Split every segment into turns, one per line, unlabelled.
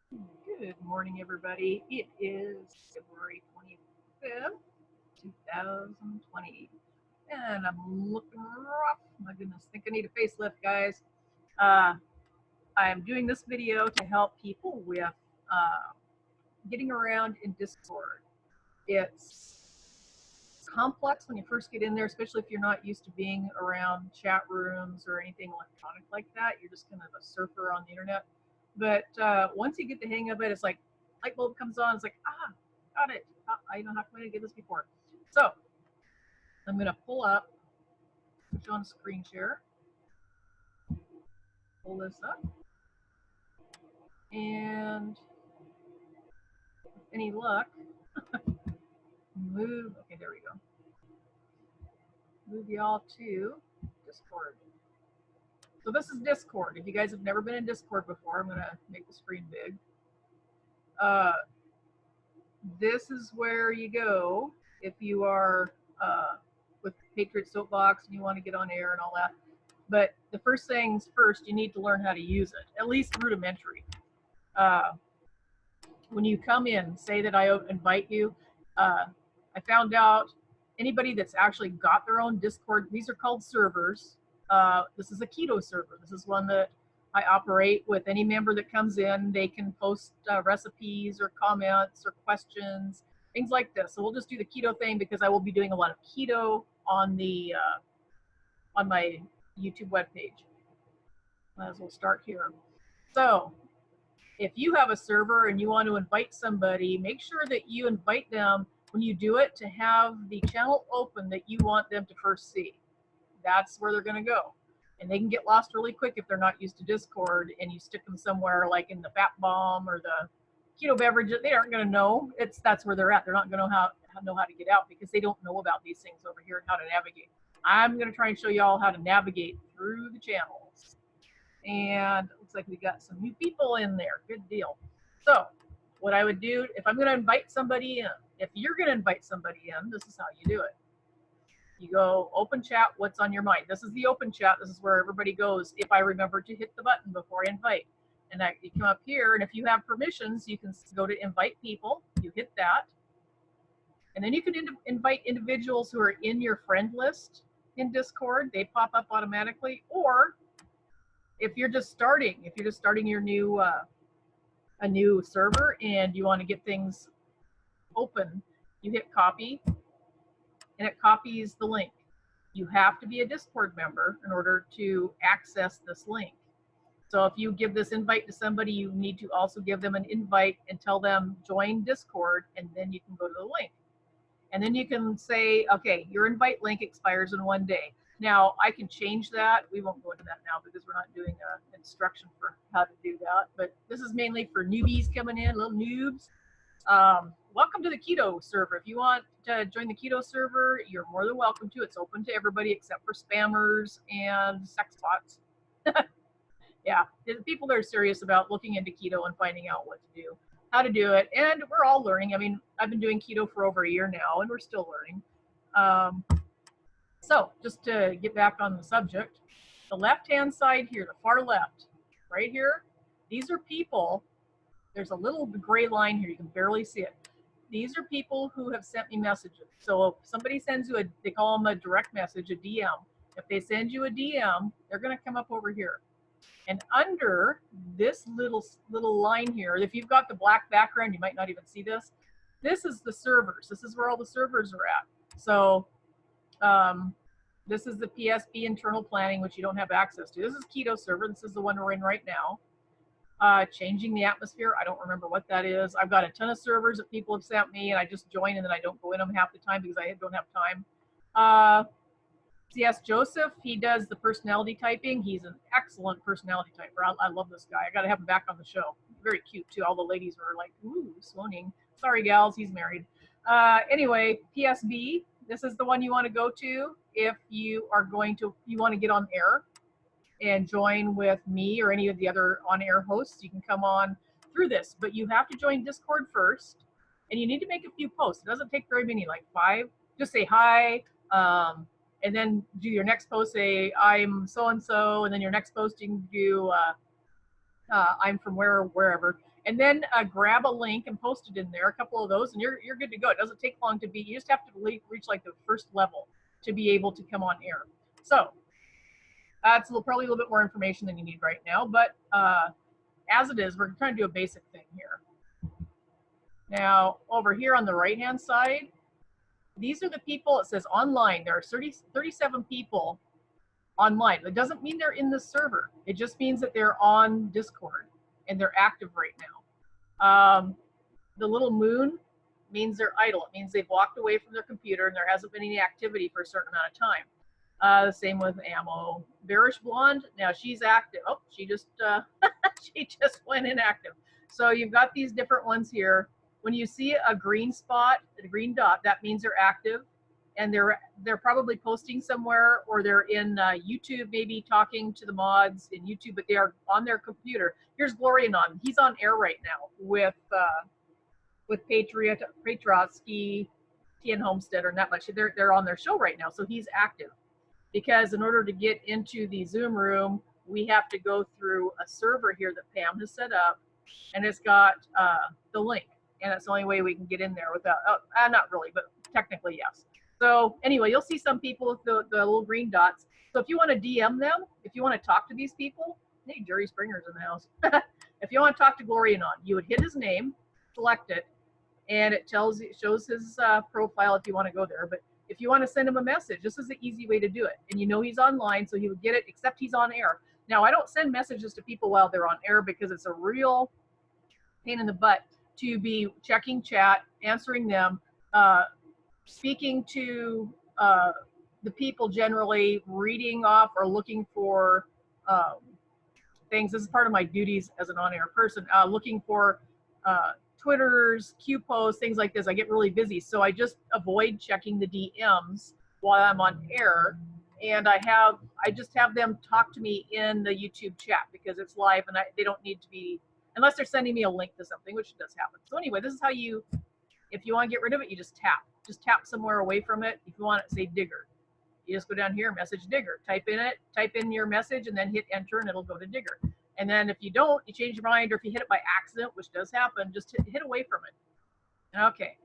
Good morning, everybody. It is February 25th, 2020, and I'm looking rough. My goodness, think I need a facelift, guys. Uh, I'm doing this video to help people with getting around in Discord. It's complex when you first get in there, especially if you're not used to being around chat rooms or anything electronic like that. You're just kind of a surfer on the internet. But once you get the hang of it, it's like light bulb comes on. It's like, got it. I know how come I didn't get this before. So I'm going to pull up, put you on screen share, pull this up, and with any luck, move. Okay, there we go. Move y'all to Discord. So this is Discord. If you guys have never been in Discord before, I'm going to make the screen big. Uh, this is where you go if you are with Patriot Soapbox and you want to get on air and all that. But the first things first, you need to learn how to use it, at least rudimentary. When you come in, say that I invite you. I found out anybody that's actually got their own Discord, these are called servers. This is a keto server. This is one that I operate with any member that comes in. They can post recipes or comments or questions, things like this. So we'll just do the keto thing because I will be doing a lot of keto on the on my YouTube webpage. Might as well start here. So if you have a server and you want to invite somebody, make sure that you invite them when you do it to have the channel open that you want them to first see. That's where they're going to go. And they can get lost really quick if they're not used to Discord and you stick them somewhere like in the Fat Bomb or the keto beverage. They aren't going to know. That's where they're at. They're not going to know how to get out because they don't know about these things over here and how to navigate. I'm going to try and show you all how to navigate through the channels. And it looks like we got some new people in there. Good deal. So what I would do, if I'm going to invite somebody in, if you're going to invite somebody in, this is how you do it. You go open chat, what's on your mind. This is the open chat. This is where everybody goes if I remember to hit the button before I invite. And you come up here, and if you have permissions, you can go to invite people. You hit that. And then you can invite individuals who are in your friend list in Discord. They pop up automatically. Or if you're just starting your new a new server and you want to get things open, you hit copy and it copies the link. You have to be a Discord member in order to access this link. So if you give this invite to somebody, you need to also give them an invite and tell them join Discord, and then you can go to the link. And then you can say, okay, your invite link expires in 1 day. Now, I can change that. We won't go into that now because we're not doing an instruction for how to do that. But this is mainly for newbies coming in, little noobs. Welcome to the keto server. If you want to join the keto server, you're more than welcome to. It's open to everybody except for spammers and sex bots. Yeah, people that are serious about looking into keto and finding out what to do, how to do it. And we're all learning. I mean, I've been doing keto for over a year now, and we're still learning. So just to get back on the subject, the left-hand side here, the far left, right here, these are people. There's a little gray line here. You can barely see it. These are people who have sent me messages. So if somebody sends you they call them a direct message, a DM. If they send you a DM, they're going to come up over here. And under this little line here, if you've got the black background, you might not even see this. This is the servers. This is where all the servers are at. So this is the PSB internal planning, which you don't have access to. This is keto server. This is the one we're in right now. Changing the atmosphere. I don't remember what that is. I've got a ton of servers that people have sent me, and I just join, and then I don't go in them half the time because I don't have time. CS Joseph, he does the personality typing. He's an excellent personality typer. I love this guy. I got to have him back on the show. Very cute, too. All the ladies were like, ooh, swooning. Sorry, gals, he's married. Anyway, PSB, this is the one you want to go to if you want to get on air and join with me or any of the other on-air hosts. You can come on through this, but you have to join Discord first, and you need to make a few posts. It doesn't take very many, like 5. Just say hi, and then do your next post, say I'm so-and-so, and then your next post you can do I'm from wherever, and then grab a link and post it in there, a couple of those, and you're good to go. It doesn't take long to be. You just have to reach like the first level to be able to come on air. So that's probably a little bit more information than you need right now, but as it is, we're trying to do a basic thing here. Now, over here on the right-hand side, these are the people. It says online. There are 37 people online. It doesn't mean they're in the server. It just means that they're on Discord and they're active right now. The little moon means they're idle. It means they've walked away from their computer and there hasn't been any activity for a certain amount of time. The same with Ammo. Bearish Blonde, now she's active. Oh, she just she just went inactive. So you've got these different ones here. When you see a green spot, a green dot, that means they're active, and they're probably posting somewhere, or they're in YouTube, maybe talking to the mods in YouTube, but they are on their computer. Here's Glorianon. He's on air right now with Patriotsky, Tien Homesteader, and that much. They're on their show right now, so he's active. Because in order to get into the Zoom room, we have to go through a server here that Pam has set up, and it's got the link, and that's the only way we can get in there without, not really, but technically yes. So anyway, you'll see some people with the little green dots. So if you want to DM them, if you want to talk to these people, hey, Jerry Springer's in the house. If you want to talk to Glorianon, you would hit his name, select it, and it shows his profile if you want to go there. But if you want to send him a message, this is the easy way to do it. And you know he's online, so he would get it, except he's on air. Now, I don't send messages to people while they're on air because it's a real pain in the butt to be checking chat, answering them, speaking to the people generally, reading off or looking for things. This is part of my duties as an on-air person, looking for Twitters, Q posts, things like this. I get really busy, so I just avoid checking the DMs while I'm on air, and I just have them talk to me in the YouTube chat because it's live, and they don't need to be, unless they're sending me a link to something, which does happen. So anyway, this is how you, if you want to get rid of it, you just tap somewhere away from it. If you want it, say Digger, you just go down here, message Digger, type in your message, and then hit enter, and it'll go to Digger. And then if you don't, you change your mind, or if you hit it by accident, which does happen, just hit away from it. Okay,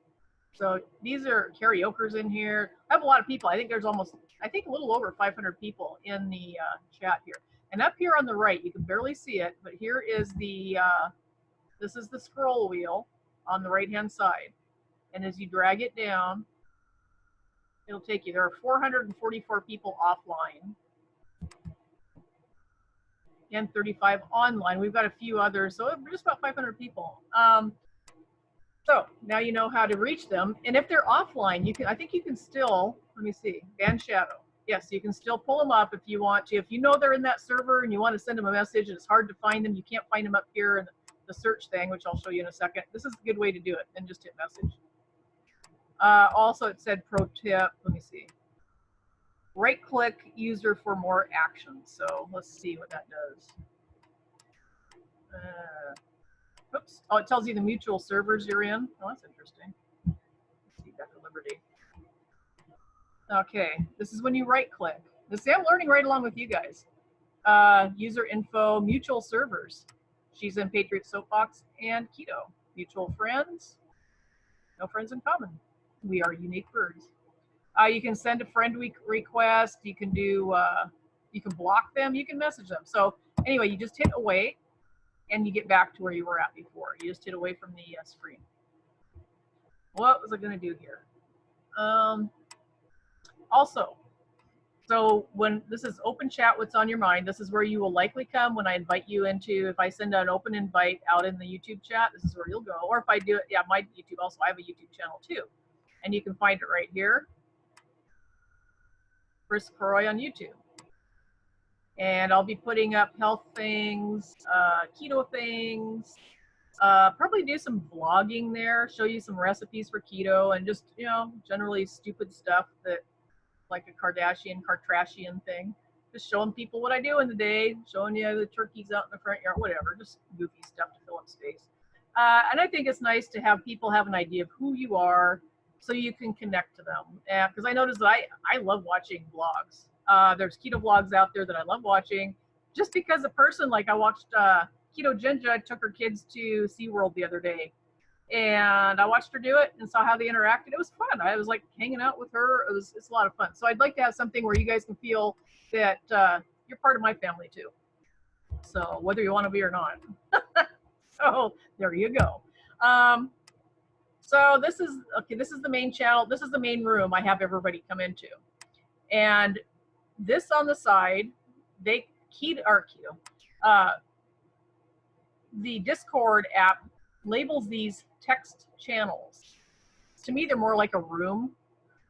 so these are karaokers in here. I have a lot of people. I think there's almost, I think a little over 500 people in the chat here. And up here on the right, you can barely see it, but here is the, this is the scroll wheel on the right-hand side. And as you drag it down, it'll take you, there are 444 people offline. And 35 online. We've got a few others, so we're just about 500 people. So now you know how to reach them. And if they're offline, you can, I think you can still, let me see, ban shadow. Yes, you can still pull them up if you want to. If you know they're in that server and you want to send them a message and it's hard to find them, you can't find them up here in the search thing, which I'll show you in a second. This is a good way to do it, and just hit message. Also, it said pro tip, let me see. Right-click user for more actions. So let's see what that does. Oops. Oh, it tells you the mutual servers you're in. Oh, that's interesting. Let's see, Dr. Liberty. Okay, this is when you right-click. See, I'm learning right along with you guys. User info, mutual servers. She's in Patriot Soapbox and Keto. Mutual friends. No friends in common. We are unique birds. You can send a friend request. You can do, you can block them. You can message them. So anyway, you just hit away, and you get back to where you were at before. You just hit away from the screen. What was I going to do here? Also, so when this is open chat, what's on your mind, this is where you will likely come when I invite you into, if I send an open invite out in the YouTube chat, this is where you'll go. Or if I do it, yeah, my YouTube also, I have a YouTube channel too. And you can find it right here. Chris Croy on YouTube. And I'll be putting up health things, keto things, probably do some vlogging there, show you some recipes for keto, and just, you know, generally stupid stuff that, like a Kardashian thing. Just showing people what I do in the day, showing you the turkeys out in the front yard, whatever, just goofy stuff to fill up space. And I think it's nice to have people have an idea of who you are, so you can connect to them. Because I noticed that I love watching vlogs. There's keto vlogs out there that I love watching, just because a person, like I watched Keto Ginger took her kids to SeaWorld the other day, and I watched her do it and saw how they interacted. It was fun. I was like hanging out with her. It's a lot of fun. So I'd like to have something where you guys can feel that you're part of my family too. So whether you want to be or not. So there you go. So this is the main channel. This is the main room I have everybody come into. And this on the side, the Discord app labels these text channels. To me, they're more like a room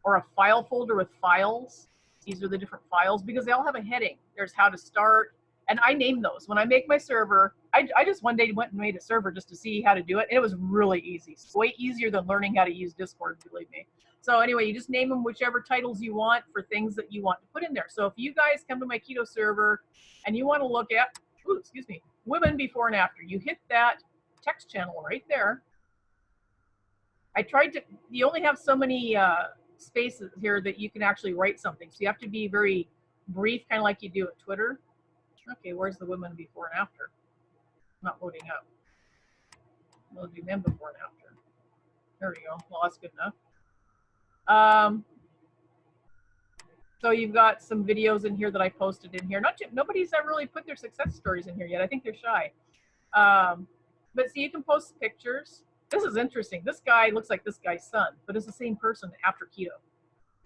or a file folder with files. These are the different files because they all have a heading. There's how to start, and I name those. When I make my server, I just one day went and made a server just to see how to do it, and it was really easy. It's way easier than learning how to use Discord, believe me. So anyway, you just name them whichever titles you want for things that you want to put in there. So if you guys come to my keto server and you want to look at, ooh, excuse me, women before and after, you hit that text channel right there. I tried to, you only have so many spaces here that you can actually write something. So you have to be very brief, kind of like you do at Twitter. Okay, where's the women before and after? Not loading up. We'll do men before and after. There we go. Well, that's good enough. So you've got some videos in here that I posted in here. Nobody's really put their success stories in here yet. I think they're shy. But see, you can post pictures. This is interesting. This guy looks like this guy's son, but it's the same person after keto.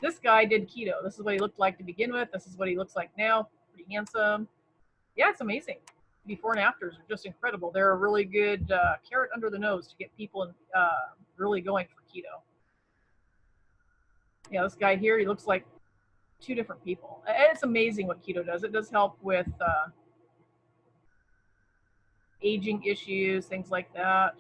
This guy did keto. This is what he looked like to begin with. This is what he looks like now. Pretty handsome. Yeah, it's amazing. Before and afters are just incredible. They're a really good carrot under the nose to get people really going for keto. Yeah, this guy here, he looks like two different people. It's amazing what keto does. It does help with aging issues, things like that.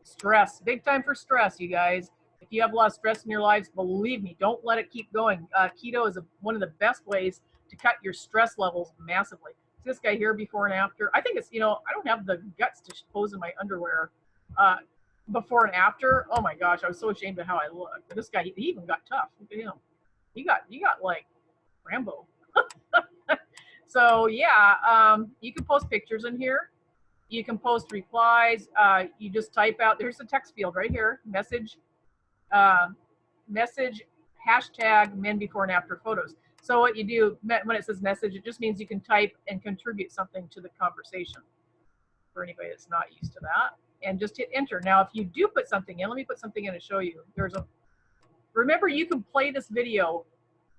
Stress, big time for stress, you guys. If you have a lot of stress in your lives, believe me, don't let it keep going. Keto is one of the best ways to cut your stress levels massively. This guy here before and after. I think it's, I don't have the guts to pose in my underwear before and after. Oh my gosh, I was so ashamed of how I look. But this guy, he even got tough. Look at him. He got like Rambo. So yeah, you can post pictures in here. You can post replies. You just type out, there's a text field right here, message hashtag men before and after photos. So what you do when it says message, it just means you can type and contribute something to the conversation for anybody that's not used to that. And just hit enter. Now, if you do put something in, let me put something in to show you. Remember, you can play this video,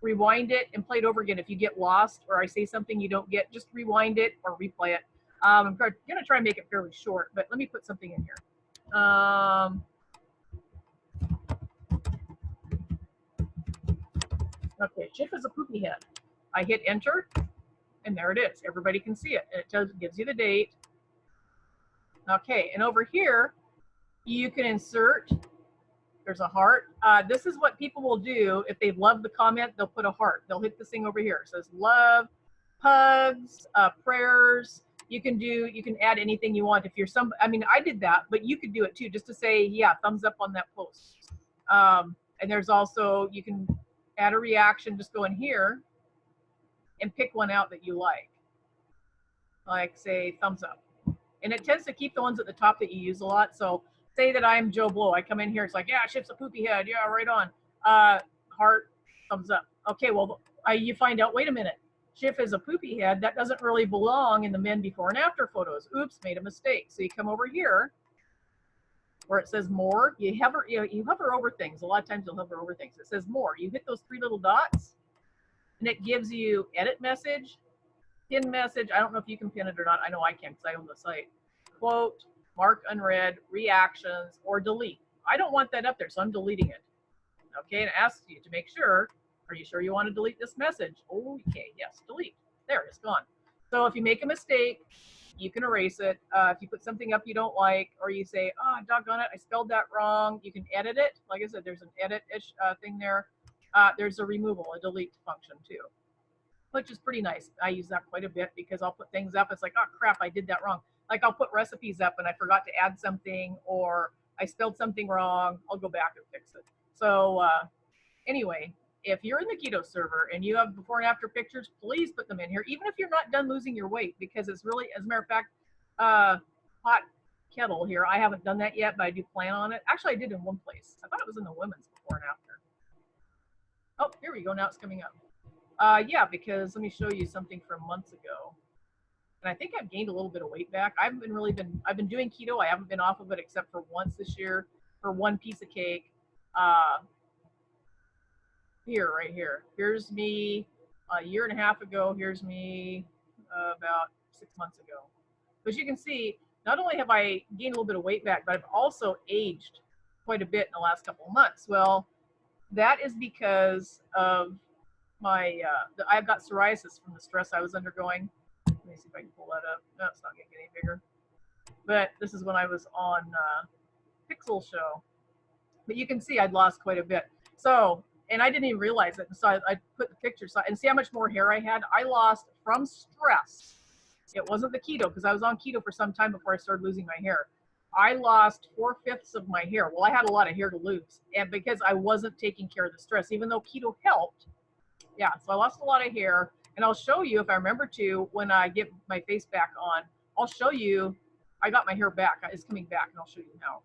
rewind it, and play it over again. If you get lost or I say something you don't get, just rewind it or replay it. I'm going to try and make it fairly short, but let me put something in here. Okay, Schiff is a poopy head. I hit enter, and there it is. Everybody can see it. And it gives you the date. Okay, and over here, you can insert, there's a heart. This is what people will do. If they love the comment, they'll put a heart. They'll hit this thing over here. It says love, hugs, prayers. You can add anything you want. If you're I did that, but you could do it too, just to say, yeah, thumbs up on that post. And there's also, you can add a reaction, just go in here and pick one out that you like say thumbs up. And it tends to keep the ones at the top that you use a lot. So say that I'm Joe Blow. I come in here, it's like, yeah, Schiff's a poopy head. Yeah, right on. Heart, thumbs up. Okay, well, you find out, wait a minute. Schiff is a poopy head. That doesn't really belong in the men before and after photos. Oops, made a mistake. So you come over here where it says more. You hover over things. A lot of times you'll hover over things. It says more. You hit those three little dots, and it gives you edit message, pin message. I don't know if you can pin it or not. I know I can because I own the site. Quote, mark unread, reactions, or delete. I don't want that up there, so I'm deleting it. Okay, and it asks you to make sure, are you sure you want to delete this message? Okay, yes, delete. There, it's gone. So if you make a mistake, you can erase it. If you put something up you don't like, or you say, oh, doggone it, I spelled that wrong, you can edit it. Like I said, there's an edit-ish thing there. There's a removal, a delete function too, which is pretty nice. I use that quite a bit because I'll put things up. It's like, oh crap, I did that wrong. Like I'll put recipes up and I forgot to add something, or I spelled something wrong. I'll go back and fix it. So anyway, if you're in the keto server and you have before and after pictures, please put them in here, even if you're not done losing your weight, because it's really, as a matter of fact, hot kettle here. I haven't done that yet, but I do plan on it. Actually, I did in one place. I thought it was in the women's before and after. Oh, here we go. Now it's coming up. Yeah, because let me show you something from months ago. And I think I've gained a little bit of weight back. I've been doing keto. I haven't been off of it except for once this year for one piece of cake. Here, right here. Here's me a year and a half ago. Here's me about 6 months ago. But you can see, not only have I gained a little bit of weight back, but I've also aged quite a bit in the last couple of months. Well, that is because of my, I've got psoriasis from the stress I was undergoing. Let me see if I can pull that up. No, it's not getting any bigger. But this is when I was on Pixel Show. But you can see I'd lost quite a bit. So, and I didn't even realize it. So I put the pictures, and see how much more hair I had? I lost from stress. It wasn't the keto, because I was on keto for some time before I started losing my hair. I lost 4/5 of my hair. Well, I had a lot of hair to lose, and because I wasn't taking care of the stress, even though keto helped. Yeah, so I lost a lot of hair, and I'll show you if I remember to when I get my face back on. I'll show you. I got my hair back. It's coming back, and I'll show you how.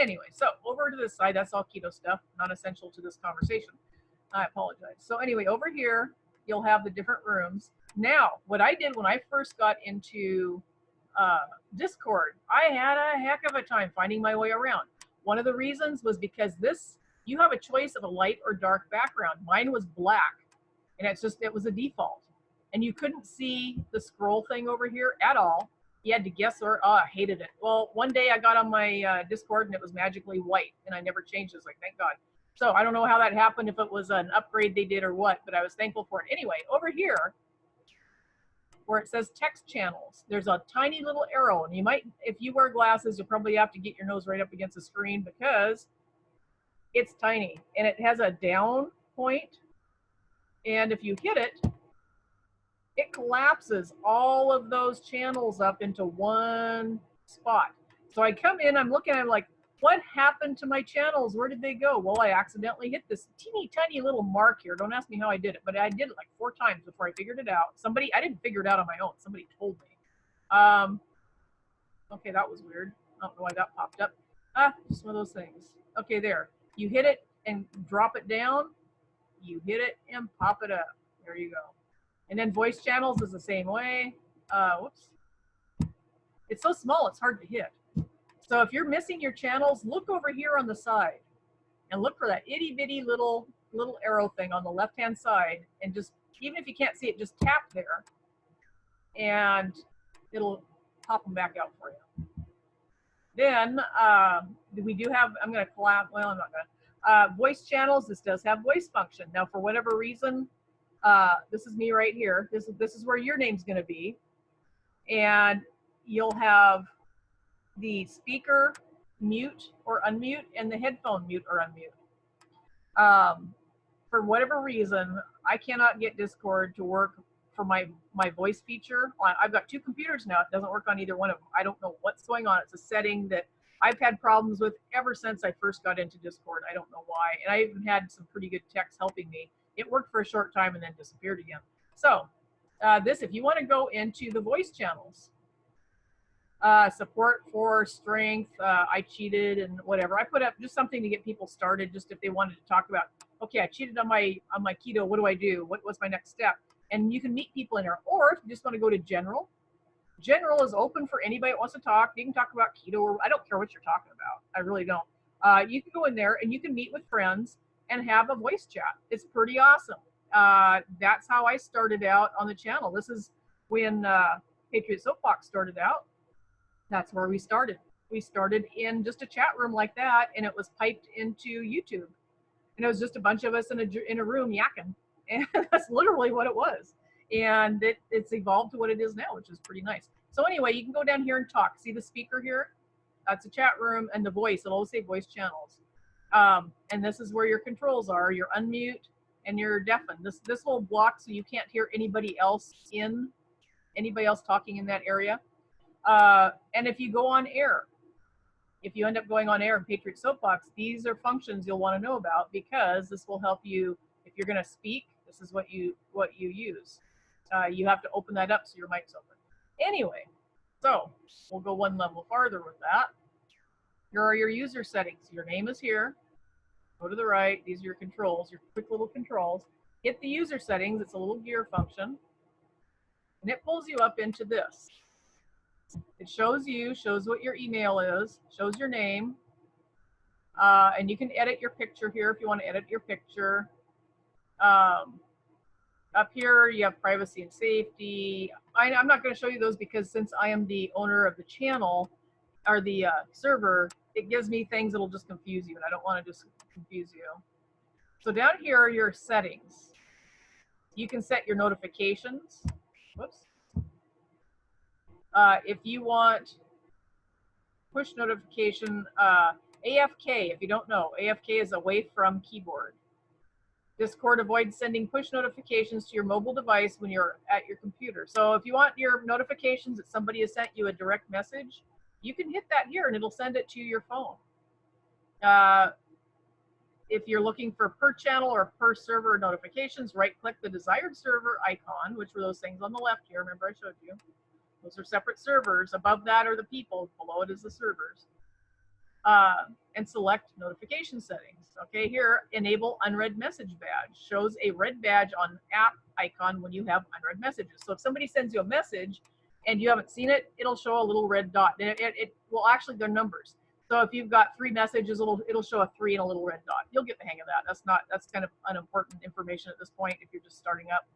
Anyway, so over to this side, that's all keto stuff, not essential to this conversation. I apologize. So anyway, over here, you'll have the different rooms. Now, what I did when I first got into Discord, I had a heck of a time finding my way around. One of the reasons was because you have a choice of a light or dark background. Mine was black, and it was a default. And you couldn't see the scroll thing over here at all. You had to guess, or I hated it. Well, one day I got on my Discord and it was magically white, and I never changed it. I was like, thank God. So I don't know how that happened, if it was an upgrade they did or what, but I was thankful for it. Anyway, over here, where it says text channels, there's a tiny little arrow, and you might, if you wear glasses, you'll probably have to get your nose right up against the screen because it's tiny, and it has a down point, and if you hit it, it collapses all of those channels up into one spot. So I come in, I'm looking, I'm like, what happened to my channels? Where did they go? Well, I accidentally hit this teeny tiny little mark here. Don't ask me how I did it, but I did it like 4 times before I figured it out. I didn't figure it out on my own. Somebody told me. Okay, that was weird. I don't know why that popped up. Just one of those things. Okay, there. You hit it and drop it down. You hit it and pop it up. There you go. And then voice channels is the same way. Whoops. It's so small, it's hard to hit. So if you're missing your channels, look over here on the side and look for that itty bitty little arrow thing on the left-hand side, and just, even if you can't see it, just tap there and it'll pop them back out for you. Then we do have, I'm going to collapse, well, I'm not going to. Voice channels, this does have voice function. Now, for whatever reason, this is me right here. This is where your name's going to be. And you'll have the speaker mute or unmute and the headphone mute or unmute. For whatever reason, I cannot get Discord to work for my voice feature. I've got 2 computers now. It doesn't work on either one of them. I don't know what's going on. It's a setting that I've had problems with ever since I first got into Discord. I don't know why. And I even had some pretty good techs helping me. It worked for a short time and then disappeared again. So if you want to go into the voice channels, support for strength, I cheated and whatever. I put up just something to get people started, just if they wanted to talk about, okay, I cheated on my keto, what do I do? What's my next step? And you can meet people in there. Or if you just want to go to general, general is open for anybody that wants to talk. You can talk about keto, or I don't care what you're talking about. I really don't. You can go in there and you can meet with friends and have a voice chat. It's pretty awesome. That's how I started out on the channel. This is when Patriot Soapbox started out. That's where we started. We started in just a chat room like that, and it was piped into YouTube. And it was just a bunch of us in a room yakking. And that's literally what it was. And it's evolved to what it is now, which is pretty nice. So anyway, you can go down here and talk. See the speaker here? That's a chat room, and the voice. It'll always say voice channels. And this is where your controls are, your unmute and your deafen. This little block so you can't hear anybody else talking in that area. And if you go on air, if you end up going on air in Patriot Soapbox, these are functions you'll want to know about, because this will help you if you're going to speak. This is what you use. You have to open that up so your mic's open. Anyway, So we'll go one level farther with that. Here are your user settings. Your name is here. Go to the right. These are your controls, your quick little controls. Hit the user settings. It's a little gear function. And it pulls you up into this. It shows you, shows what your email is, shows your name. And you can edit your picture here if you want to edit your picture. Up here, you have privacy and safety. I'm not going to show you those because since I am the owner of the channel or the server, it gives me things that'll just confuse you, and I don't want to just confuse you. So down here are your settings. You can set your notifications. Whoops. If you want push notification, AFK, if you don't know, AFK is away from keyboard. Discord avoids sending push notifications to your mobile device when you're at your computer. So if you want your notifications that somebody has sent you a direct message, you can hit that here and it'll send it to your phone. If you're looking for per channel or per server notifications, right-click the desired server icon, which were those things on the left here. Remember I showed you. Those are separate servers. Above that are the people. Below it is the servers. And select notification settings. Okay, here, enable unread message badge. Shows a red badge on app icon when you have unread messages. So if somebody sends you a message and you haven't seen it, it'll show a little red dot. It will actually, they're numbers. So if you've got 3 messages, it'll show a 3 and a little red dot. You'll get the hang of that. That's kind of unimportant information at this point if you're just starting up.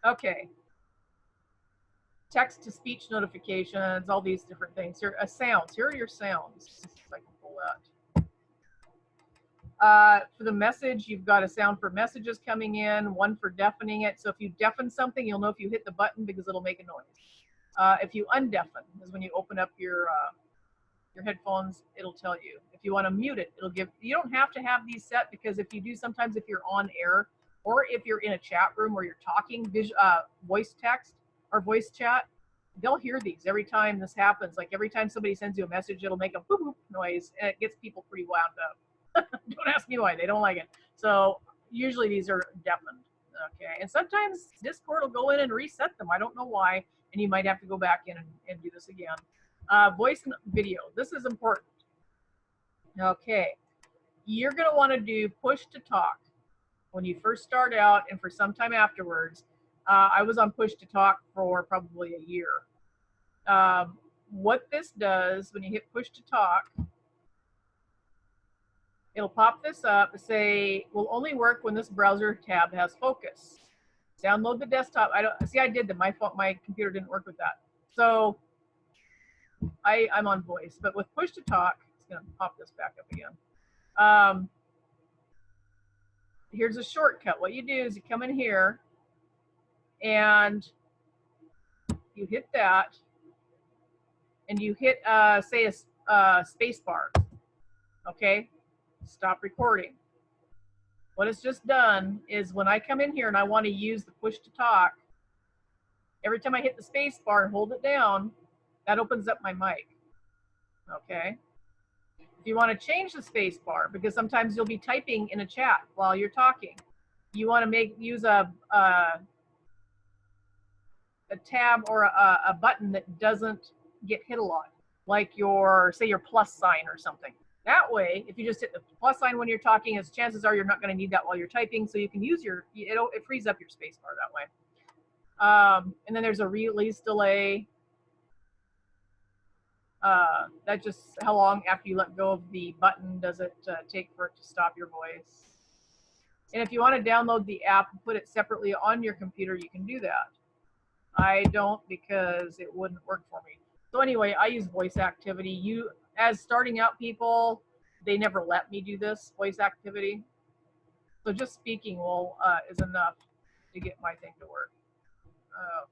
Okay. Text to speech notifications, all these different things. Here, sounds. Here are your sounds. Let's see if I can pull that. For the message, you've got a sound for messages coming in, one for deafening it. So if you deafen something, you'll know if you hit the button because it'll make a noise. If you undeafen, is when you open up your headphones, it'll tell you. If you want to mute it, it'll give. You don't have to have these set because if you do, sometimes if you're on air or if you're in a chat room where you're talking, voice text or voice chat, they'll hear these every time this happens. Like every time somebody sends you a message, it'll make a boop boop noise and it gets people pretty wound up. Don't ask me why, they don't like it. So usually these are deafened. Okay, and sometimes Discord will go in and reset them. I don't know why, and you might have to go back in and do this again. Voice and video, this is important. Okay, you're going to want to do push to talk when you first start out and for some time afterwards. I was on push to talk for probably a year. What this does when you hit push to talk, it'll pop this up and say, will only work when this browser tab has focus. Download the desktop. I did that. My computer didn't work with that. So I'm on voice, but with push to talk, it's going to pop this back up again. Here's a shortcut. What you do is you come in here and you hit that and you hit, say, a space bar. Okay, stop recording. What it's just done is when I come in here and I want to use the push to talk, every time I hit the space bar and hold it down, that opens up my mic. Okay. If you want to change the space bar, because sometimes you'll be typing in a chat while you're talking, you want to use a tab or a button that doesn't get hit a lot, like say your plus sign or something. That way, if you just hit the plus sign when you're talking, as chances are you're not going to need that while you're typing, so you can use it frees up your space bar that way. And then there's a release delay. That just how long after you let go of the button does it take for it to stop your voice. And if you want to download the app and put it separately on your computer, you can do that. I don't because it wouldn't work for me. So anyway, I use voice activity. As starting out people, they never let me do this voice activity. So just speaking is enough to get my thing to work.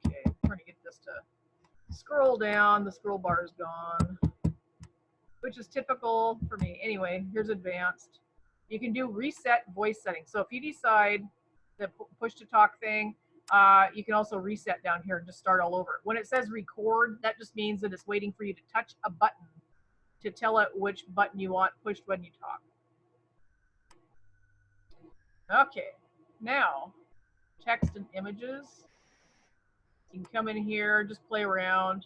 Okay, I'm trying to get this to scroll down. The scroll bar is gone, which is typical for me. Anyway, here's advanced. You can do reset voice settings. So if you decide the push to talk thing, you can also reset down here and just start all over. When it says record, that just means that it's waiting for you to touch a button to tell it which button you want pushed when you talk. Okay, now text and images. You can come in here, just play around.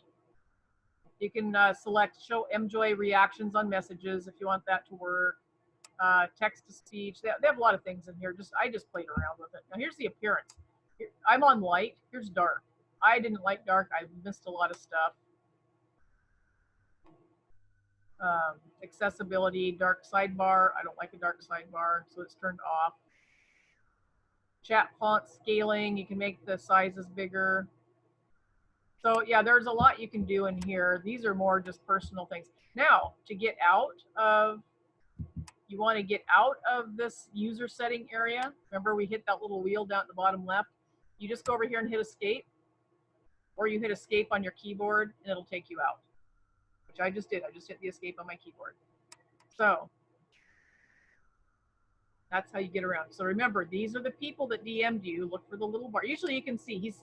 You can select show MJoy reactions on messages if you want that to work. Text to speech. They have a lot of things in here. I just played around with it. Now here's the appearance. I'm on light. Here's dark. I didn't like dark. I missed a lot of stuff. Accessibility, dark sidebar. I don't like a dark sidebar, so it's turned off. Chat font scaling. You can make the sizes bigger. So yeah, there's a lot you can do in here. These are more just personal things. Now, to get out of, you want to get out of this user setting area. Remember we hit that little wheel down at the bottom left. You just go over here and hit escape, or you hit escape on your keyboard and it'll take you out, which I just did. I just hit the escape on my keyboard. So that's how you get around. So remember, these are the people that DM'd you. Look for the little bar. Usually you can see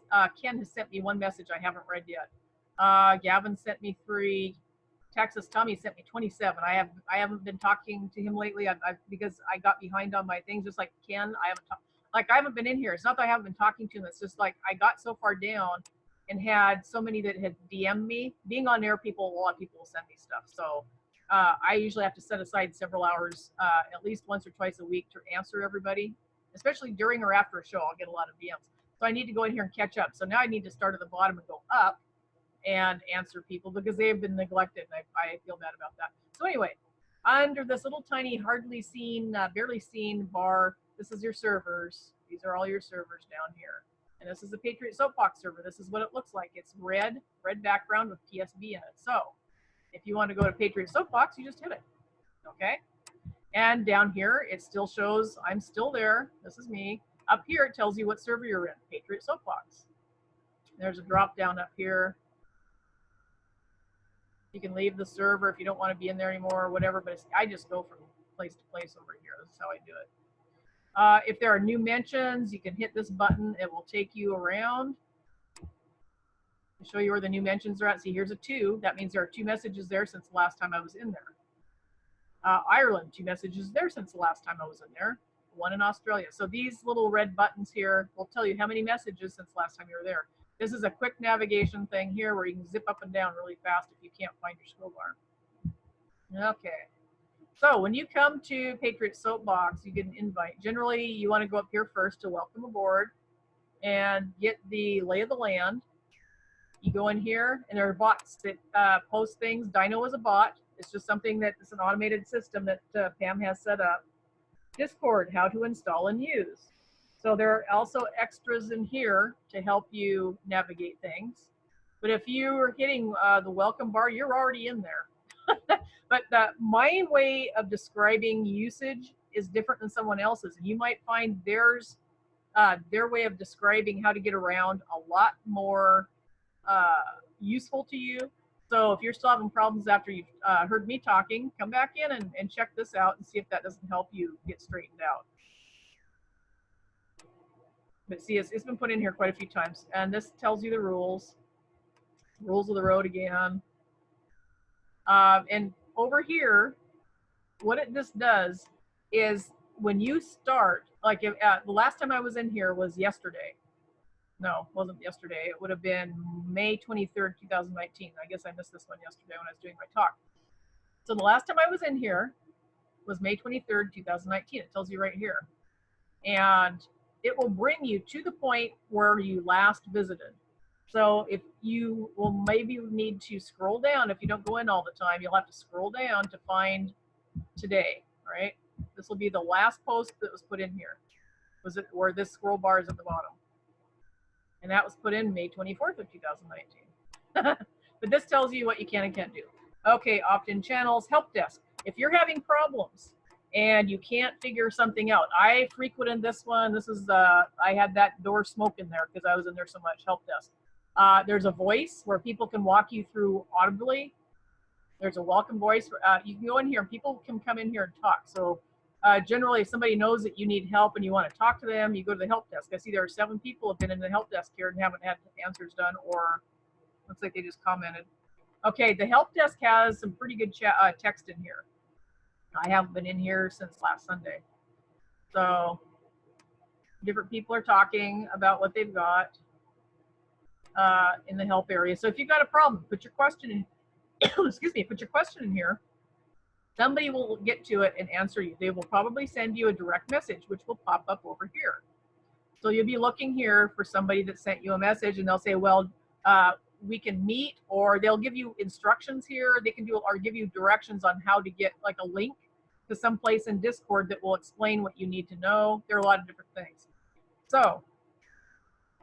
Ken has sent me one message I haven't read yet. Gavin sent me 3. Texas Tommy sent me 27. I haven't been talking to him lately because I got behind on my things. Just like Ken, I haven't been in here. It's not that I haven't been talking to him. It's just like I got so far down and had so many that had DM'd me. Being on air, a lot of people will send me stuff. So I usually have to set aside several hours, at least once or twice a week, to answer everybody, especially during or after a show. I'll get a lot of DMs. So I need to go in here and catch up. So now I need to start at the bottom and go up and answer people because they have been neglected. And I feel bad about that. So anyway, under this little tiny, hardly seen, barely seen bar, this is your servers. These are all your servers down here. And this is the Patriot Soapbox server. This is what it looks like. It's red background with PSB in it. So if you want to go to Patriot Soapbox, you just hit it. Okay. And down here, it still shows I'm still there. This is me. Up here, it tells you what server you're in, Patriot Soapbox. There's a drop down up here. You can leave the server if you don't want to be in there anymore or whatever, but I just go from place to place over here. This is how I do it. If there are new mentions, you can hit this button. It will take you around to show you where the new mentions are at. See, here's a 2. That means there are 2 messages there since the last time I was in there. Ireland, 2 messages there since the last time I was in there. 1 in Australia. So these little red buttons here will tell you how many messages since last time you were there. This is a quick navigation thing here where you can zip up and down really fast if you can't find your scroll bar. Okay. So when you come to Patriot Soapbox, you get an invite. Generally, you want to go up here first to welcome aboard and get the lay of the land. You go in here, and there are bots that post things. Dino is a bot. It's just something that it's an automated system that Pam has set up. Discord, how to install and use. So there are also extras in here to help you navigate things. But if you are hitting the welcome bar, you're already in there. But my way of describing usage is different than someone else's. You might find their way of describing how to get around a lot more useful to you. So if you're still having problems after you've heard me talking, come back in and check this out and see if that doesn't help you get straightened out. But see, it's been put in here quite a few times. And this tells you the rules of the road again. And over here, what it just does is when you start, like if, the last time I was in here was yesterday. No, it wasn't yesterday. It would have been May 23rd, 2019. I guess I missed this one yesterday when I was doing my talk. So the last time I was in here was May 23rd, 2019. It tells you right here. And it will bring you to the point where you last visited. So if you will maybe need to scroll down, if you don't go in all the time, you'll have to scroll down to find today, right? This will be the last post that was put in here. Was it where this scroll bar is at the bottom? And that was put in May 24th of 2019. But this tells you what you can and can't do. Okay, opt-in channels, help desk. If you're having problems and you can't figure something out, I frequented this one. This is, I had that door smoke in there because I was in there so much, help desk. There's a voice where people can walk you through audibly. There's a welcome voice. You can go in here and people can come in here and talk. So generally, if somebody knows that you need help and you want to talk to them, you go to the help desk. I see there are 7 people have been in the help desk here and haven't had answers done, or looks like they just commented. Okay, the help desk has some pretty good text in here. I haven't been in here since last Sunday. So different people are talking about what they've got in the help area. So if you've got a problem, put your question in. excuse me, put your question in here. Somebody will get to it and answer you. They will probably send you a direct message, which will pop up over here. So you'll be looking here for somebody that sent you a message, and they'll say, well, we can meet, or they'll give you instructions here. They can do, or give you directions on how to get like a link to some place in Discord that will explain what you need to know. There are a lot of different things. So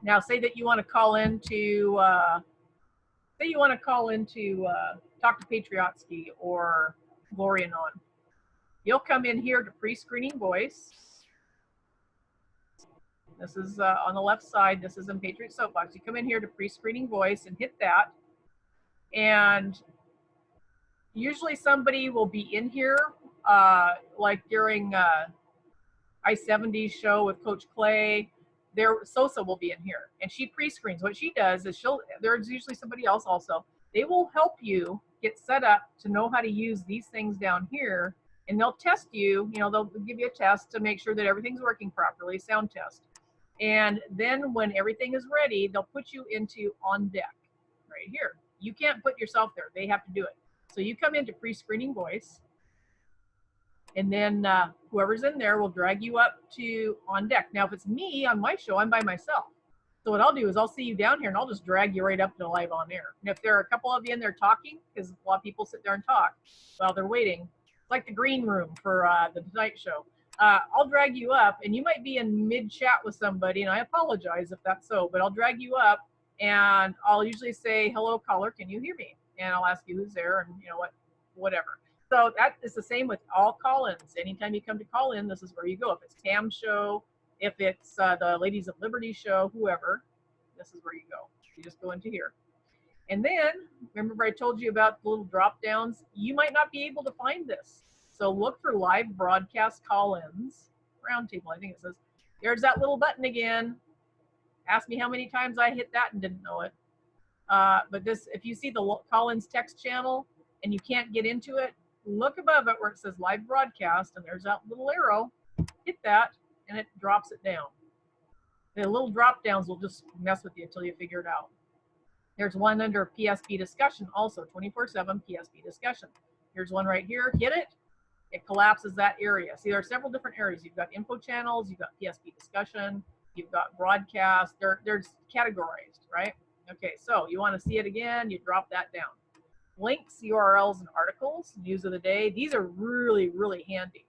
now say that you want to call in to, talk to Patriotsky or Glorianon. You'll come in here to pre-screening voice. This is on the left side. This is in Patriot Soapbox. You come in here to pre-screening voice and hit that. And usually somebody will be in here, like during I-70's show with Coach Clay. Sosa will be in here, and she pre-screens. What she does is there's usually somebody else also. They will help you get set up to know how to use these things down here, and they'll test you. You know, they'll give you a test to make sure that everything's working properly, sound test. And then when everything is ready, they'll put you into on deck right here. You can't put yourself there. They have to do it. So you come into pre-screening voice, and then whoever's in there will drag you up to on deck. Now, if it's me on my show, I'm by myself. So what I'll do is I'll see you down here, and I'll just drag you right up to live on air. And if there are a couple of you in there talking, because a lot of people sit there and talk while they're waiting, it's like the green room for the Tonight Show. I'll drag you up, and you might be in mid-chat with somebody, and I apologize if that's so, but I'll drag you up, and I'll usually say, hello, caller, can you hear me? And I'll ask you who's there, and you know what, whatever. So that is the same with all call-ins. Anytime you come to call in, this is where you go. If it's Tam's show, if it's the Ladies of Liberty show, whoever, this is where you go. You just go into here. And then, remember I told you about the little drop-downs? You might not be able to find this. So look for live broadcast call-ins, roundtable, I think it says. There's that little button again. Ask me how many times I hit that and didn't know it. But this, if you see the call-ins text channel and you can't get into it, look above it where it says live broadcast, and there's that little arrow. Hit that, and it drops it down. The little drop downs will just mess with you until you figure it out. There's one under PSP discussion also, 24/7 PSP discussion. Here's one right here. Hit it. It collapses that area. See, there are several different areas. You've got info channels, you've got PSP discussion, you've got broadcast. There's categorized, right? Okay, so you want to see it again, you drop that down. Links, URLs, and articles, news of the day. These are really, really handy.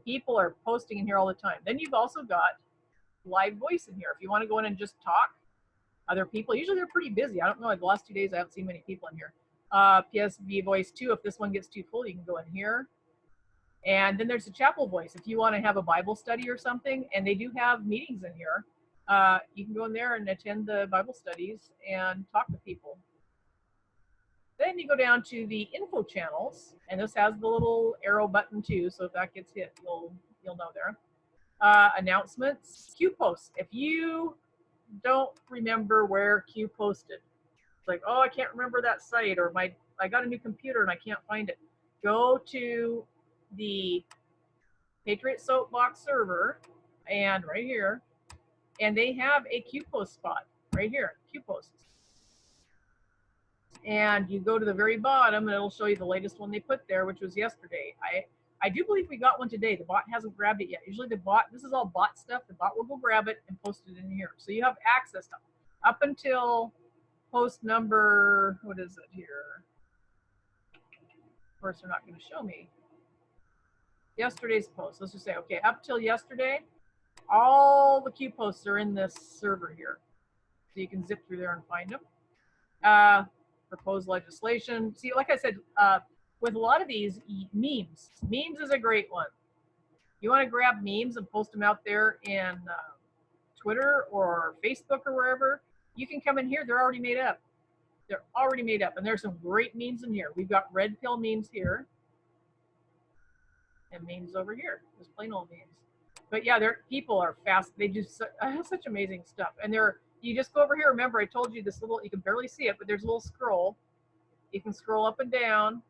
People are posting in here all the time. Then you've also got live voice in here. If you want to go in and just talk, other people, usually they're pretty busy. I don't know, like the last 2 days I haven't seen many people in here. PSB voice 2, if this one gets too full, you can go in here. And then there's the chapel voice. If you want to have a Bible study or something, and they do have meetings in here, you can go in there and attend the Bible studies and talk to people. Then you go down to the info channels, and this has the little arrow button too, so if that gets hit, you'll know there. Announcements, Q posts. If you don't remember where Q posted, it's like, oh, I can't remember that site, or I got a new computer and I can't find it. Go to the Patriot Soapbox server, and right here, and they have a Q post spot right here, Q posts. And you go to the very bottom, and it'll show you the latest one they put there, which was yesterday. I do believe we got one today. The bot hasn't grabbed it yet. Usually the bot, this is all bot stuff. The bot will go grab it and post it in here. So you have access to up until post number, what is it here? Of course, they're not going to show me yesterday's post. Let's just say, okay, up till yesterday, all the Q posts are in this server here. So you can zip through there and find them. Proposed legislation. See, like I said, with a lot of these memes is a great one. You want to grab memes and post them out there in Twitter or Facebook or wherever, you can come in here. They're already made up. They're already made up. And there's some great memes in here. We've got red pill memes here and memes over here. Just plain old memes. But yeah, people are fast. They do such amazing stuff. And you just go over here. Remember, I told you this little, you can barely see it, but there's a little scroll. You can scroll up and down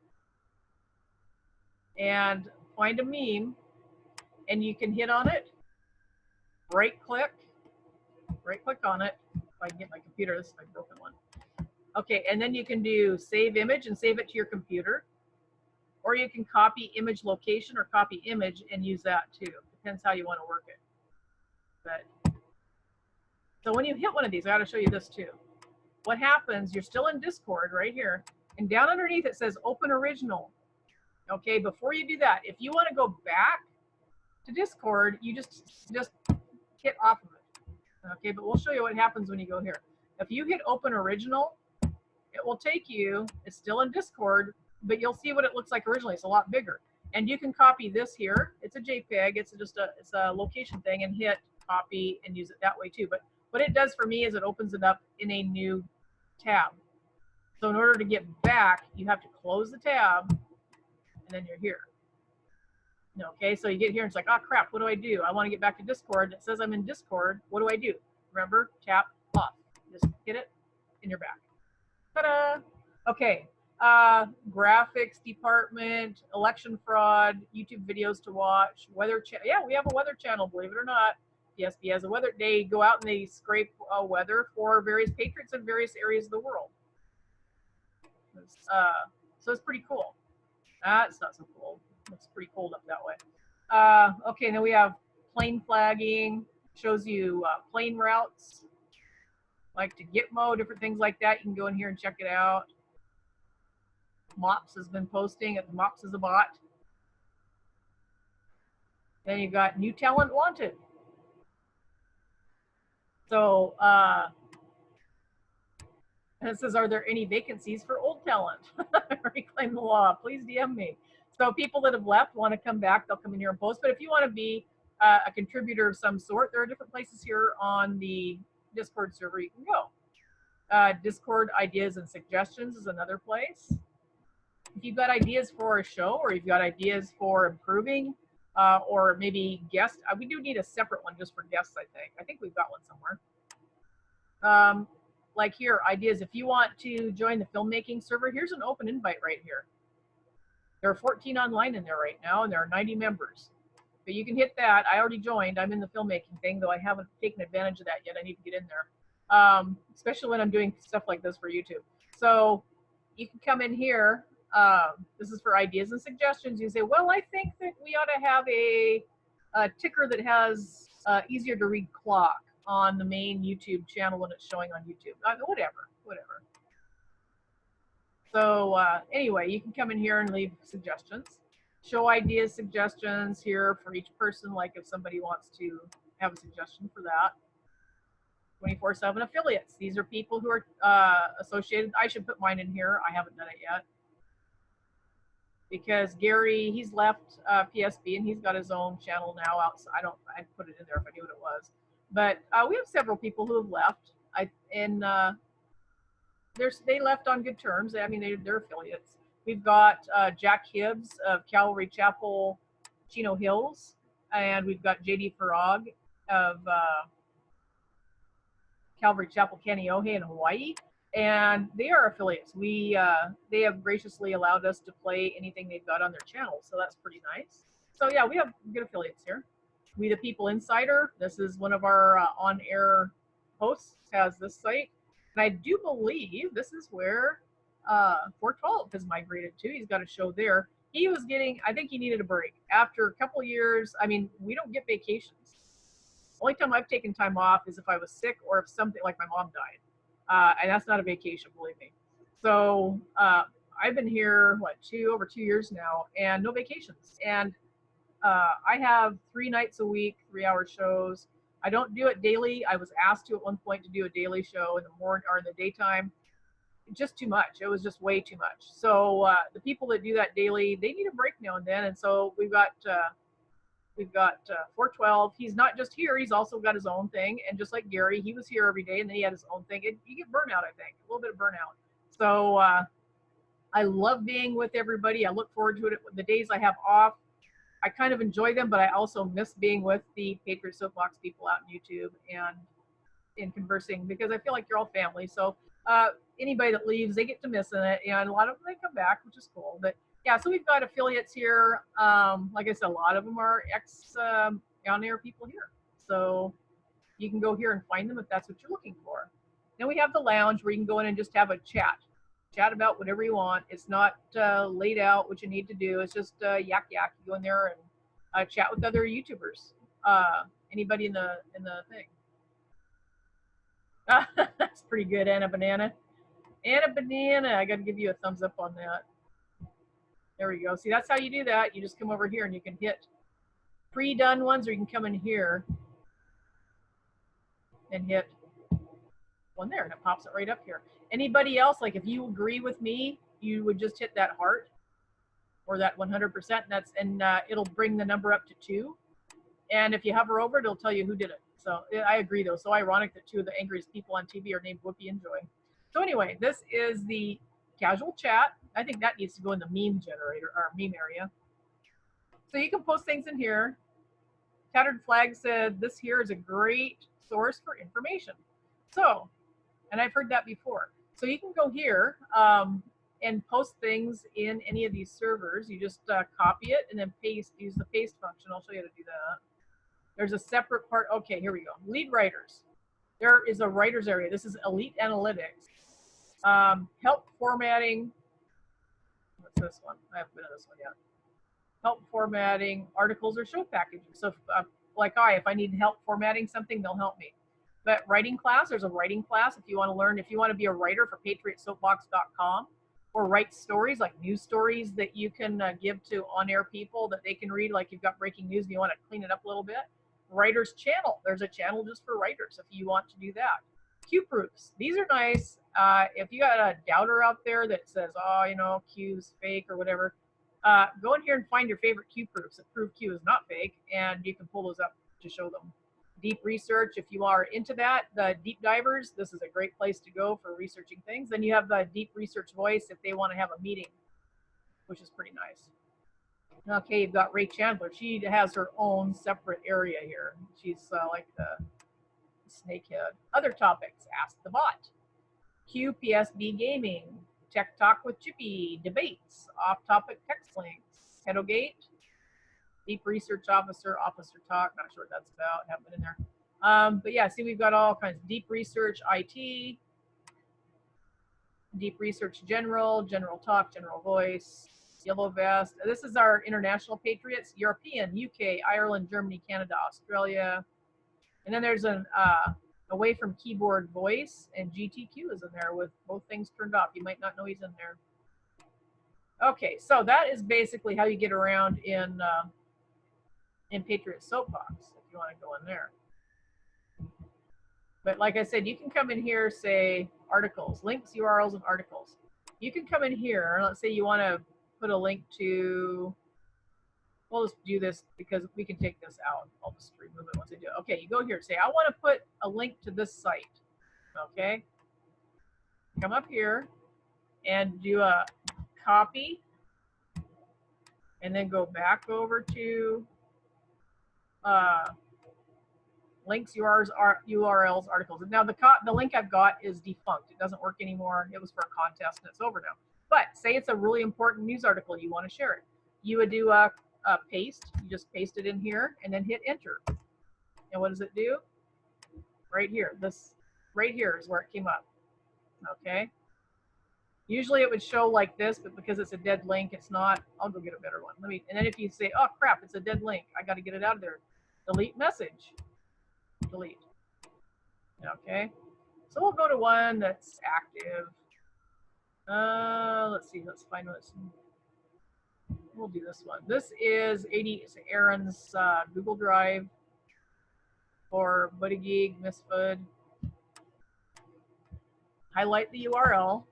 and find a meme, and you can hit on it, right click on it. If I can get my computer, this is my broken one. Okay, and then you can do save image and save it to your computer, or you can copy image location or copy image and use that too. Depends how you want to work it. But so when you hit one of these, I got to show you this too. What happens? You're still in Discord right here, and down underneath it says Open Original. Okay, before you do that, if you want to go back to Discord, you just hit off of it. Okay, but we'll show you what happens when you go here. If you hit Open Original, it will take you, it's still in Discord, but you'll see what it looks like originally. It's a lot bigger. And you can copy this here. It's a JPEG. It's a location thing, and hit copy and use it that way too. But what it does for me is it opens it up in a new tab. So in order to get back, you have to close the tab, and then you're here. Okay, so you get here and it's like, oh crap, what do I do? I want to get back to Discord. It says I'm in Discord. What do I do? Remember, tap off. Just hit it, and you're back. Ta-da! Okay, graphics department, election fraud, YouTube videos to watch, weather channel. Yeah, we have a weather channel, believe it or not. PSB has a weather. They go out and they scrape weather for various patriots in various areas of the world. So it's pretty cool. It's not so cool. It's pretty cold up that way. Okay, then we have plane flagging. Shows you plane routes, like to Gitmo, different things like that. You can go in here and check it out. Mops has been posting. Mops is a bot. Then you got new talent wanted. So, and it says, are there any vacancies for old talent? Reclaim the law. Please DM me. So people that have left want to come back, they'll come in here and post. But if you want to be a contributor of some sort, there are different places here on the Discord server you can go. Discord ideas and suggestions is another place. If you've got ideas for a show, or you've got ideas for improving, or maybe guests, we do need a separate one just for guests, I think. I think we've got one somewhere. Like here, ideas. If you want to join the filmmaking server, here's an open invite right here. There are 14 online in there right now, and there are 90 members. But you can hit that. I already joined. I'm in the filmmaking thing, though I haven't taken advantage of that yet. I need to get in there, especially when I'm doing stuff like this for YouTube. So you can come in here. This is for ideas and suggestions. You say, well, I think that we ought to have a ticker that has easier to read clock on the main YouTube channel when it's showing on YouTube. Whatever. So anyway, you can come in here and leave suggestions. Show ideas, suggestions here for each person, like if somebody wants to have a suggestion for that. 24/7 affiliates. These are people who are associated. I should put mine in here. I haven't done it yet. Because Gary, he's left PSB and he's got his own channel now outside. I'd put it in there if I knew what it was. But we have several people who have left. They left on good terms. I mean, they're affiliates. We've got Jack Hibbs of Calvary Chapel, Chino Hills, and we've got JD Farag of Calvary Chapel, Kaneohe in Hawaii, and they are affiliates. They have graciously allowed us to play anything they've got on their channel, so that's pretty nice. So yeah, we have good affiliates here. We the People Insider. This is one of our on-air hosts. Has this site, and I do believe this is where 412 has migrated to. He's got a show there. He was getting, I think he needed a break after a couple years. I mean, we don't get vacations. Only time I've taken time off is if I was sick or if something like my mom died, and that's not a vacation, believe me. So I've been here over 2 years now, and no vacations. And I have 3 nights a week, 3-hour shows. I don't do it daily. I was asked to at one point to do a daily show in the morning or in the daytime. Just too much. It was just way too much. So the people that do that daily, they need a break now and then. And so we've got 412. He's not just here. He's also got his own thing. And just like Gary, he was here every day, and then he had his own thing. You get burnout, I think, a little bit of burnout. So I love being with everybody. I look forward to it. The days I have off, I kind of enjoy them, but I also miss being with the Patriot Soapbox people out in YouTube and in conversing, because I feel like you're all family. So anybody that leaves, they get to missing it, and a lot of them, they come back, which is cool. But yeah, so we've got affiliates here. Like I said, a lot of them are on-air people here. So you can go here and find them if that's what you're looking for. Then we have the lounge where you can go in and just have a chat about whatever you want. It's not laid out what you need to do. It's just yak. You go in there and chat with other YouTubers. Anybody in the thing. That's pretty good, Anna Banana. Anna Banana, I got to give you a thumbs up on that. There we go. See, that's how you do that. You just come over here and you can hit pre-done ones, or you can come in here and hit one there, and it pops it right up here. Anybody else, like if you agree with me, you would just hit that heart or that 100%, and it'll bring the number up to 2. And if you hover over it, it'll tell you who did it. So I agree, though. So ironic that 2 of the angriest people on TV are named Whoopi and Joy. So anyway, this is the casual chat. I think that needs to go in the meme generator or meme area. So you can post things in here. Tattered Flag said this here is a great source for information. So, and I've heard that before. So you can go here and post things in any of these servers. You just copy it and then paste, use the paste function. I'll show you how to do that. There's a separate part. Okay, here we go. Lead writers. There is a writers area. This is Elite Analytics. Help formatting. What's this one? I haven't been in this one yet. Help formatting articles or show packaging. So if I need help formatting something, they'll help me. But writing class, there's a writing class if you want to learn, if you want to be a writer for patriotsoapbox.com, or write stories like news stories that you can give to on-air people that they can read, like you've got breaking news and you want to clean it up a little bit. Writers channel, there's a channel just for writers if you want to do that. Q proofs, these are nice. If you got a doubter out there that says, oh, you know, Q's fake or whatever, go in here and find your favorite Q proofs that prove Q is not fake, and you can pull those up to show them. Deep research, if you are into that, the deep divers, this is a great place to go for researching things. Then you have the deep research voice if they want to have a meeting, which is pretty nice. Okay, you've got Ray Chandler. She has her own separate area here. She's like the snakehead. Other topics, Ask the Bot, QPSB Gaming, Tech Talk with Chippy, debates, off-topic text links, Pedogate, Deep Research Officer, Officer Talk, not sure what that's about, haven't been in there. But yeah, see, we've got all kinds of Deep Research IT, Deep Research General, General Talk, General Voice, Yellow Vest. This is our international patriots, European, UK, Ireland, Germany, Canada, Australia. And then there's an away from keyboard voice, and GTQ is in there with both things turned off. You might not know he's in there. Okay, so that is basically how you get around in Patriot Soapbox if you want to go in there. But like I said, you can come in here, say articles, links, URLs of articles. You can come in here, let's say you want to put a link to, we'll just do this because we can take this out. I'll just remove it once I do it. Okay, you go here, say I want to put a link to this site. Okay, come up here and do a copy, and then go back over to links, URLs, articles. Now the link I've got is defunct. It doesn't work anymore. It was for a contest and it's over now. But say it's a really important news article, you want to share it. You would do a paste. You just paste it in here and then hit enter. And what does it do? Right here. This right here is where it came up. Okay. Usually it would show like this, but because it's a dead link, it's not. I'll go get a better one. And then if you say, oh crap, it's a dead link, I got to get it out of there. Delete message. Delete. Okay. So we'll go to one that's active. Let's see. Let's find what's. We'll do this one. This is Aaron's Google Drive for Buddy Geek, Miss Food. Highlight the URL.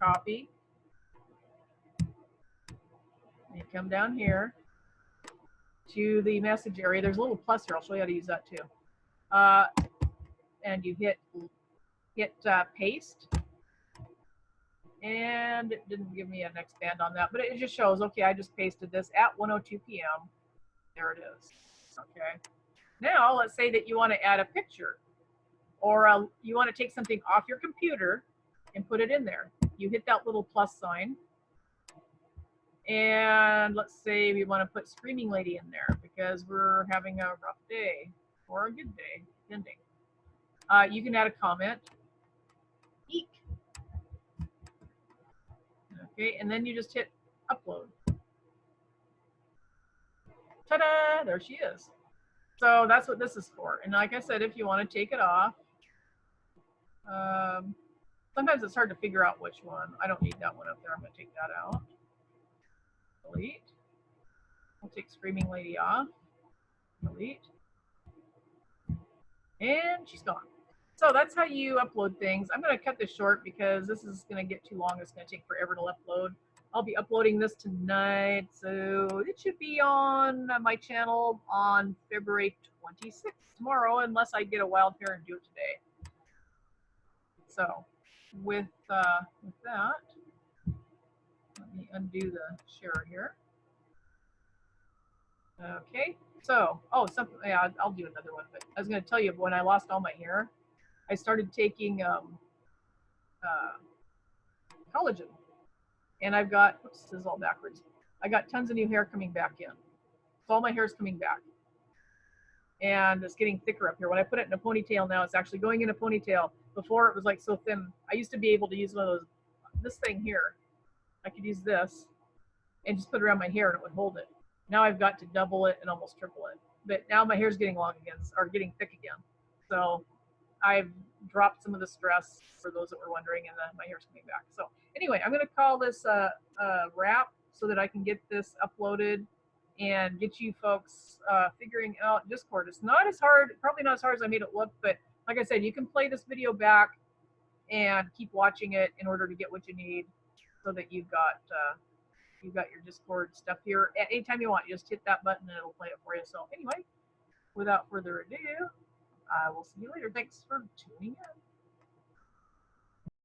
Copy. And you come down here to the message area. There's a little plus here. I'll show you how to use that too. And you hit paste. And it didn't give me an expand on that, but it just shows, okay, I just pasted this at 1:02 p.m. There it is. Okay. Now, let's say that you want to add a picture, or you want to take something off your computer and put it in there. You hit that little plus sign. And let's say we want to put Screaming Lady in there because we're having a rough day or a good day, depending. You can add a comment. Eek. Okay, and then you just hit upload. Ta-da! There she is. So that's what this is for. And like I said, if you want to take it off, sometimes it's hard to figure out which one. I don't need that one up there. I'm going to take that out. Delete. We'll take Screaming Lady off. Delete. And she's gone. So that's how you upload things. I'm going to cut this short because this is going to get too long. It's going to take forever to upload. I'll be uploading this tonight, so it should be on my channel on February 26th, tomorrow, unless I get a wild hair and do it today. So with that, let me undo the share here. Okay, so, oh, something, yeah, I'll do another one, but I was going to tell you, when I lost all my hair, I started taking collagen, and I've got, oops, this is all backwards. I got tons of new hair coming back in. So all my hair is coming back. And it's getting thicker up here. When I put it in a ponytail now, it's actually going in a ponytail. Before it was like so thin. I used to be able to use one of those, this thing here. I could use this and just put it around my hair and it would hold it. Now I've got to double it and almost triple it. But now my hair's getting long again, or getting thick again. So I've dropped some of the stress for those that were wondering, and then my hair's coming back. So anyway, I'm going to call this a wrap so that I can get this uploaded and get you folks figuring out Discord. It's not as hard, probably not as hard as I made it look, but like I said, you can play this video back and keep watching it in order to get what you need, so that you've got your Discord stuff here. At any time you want, you just hit that button and it'll play it for you. So anyway, without further ado, I will see you later. Thanks for tuning in.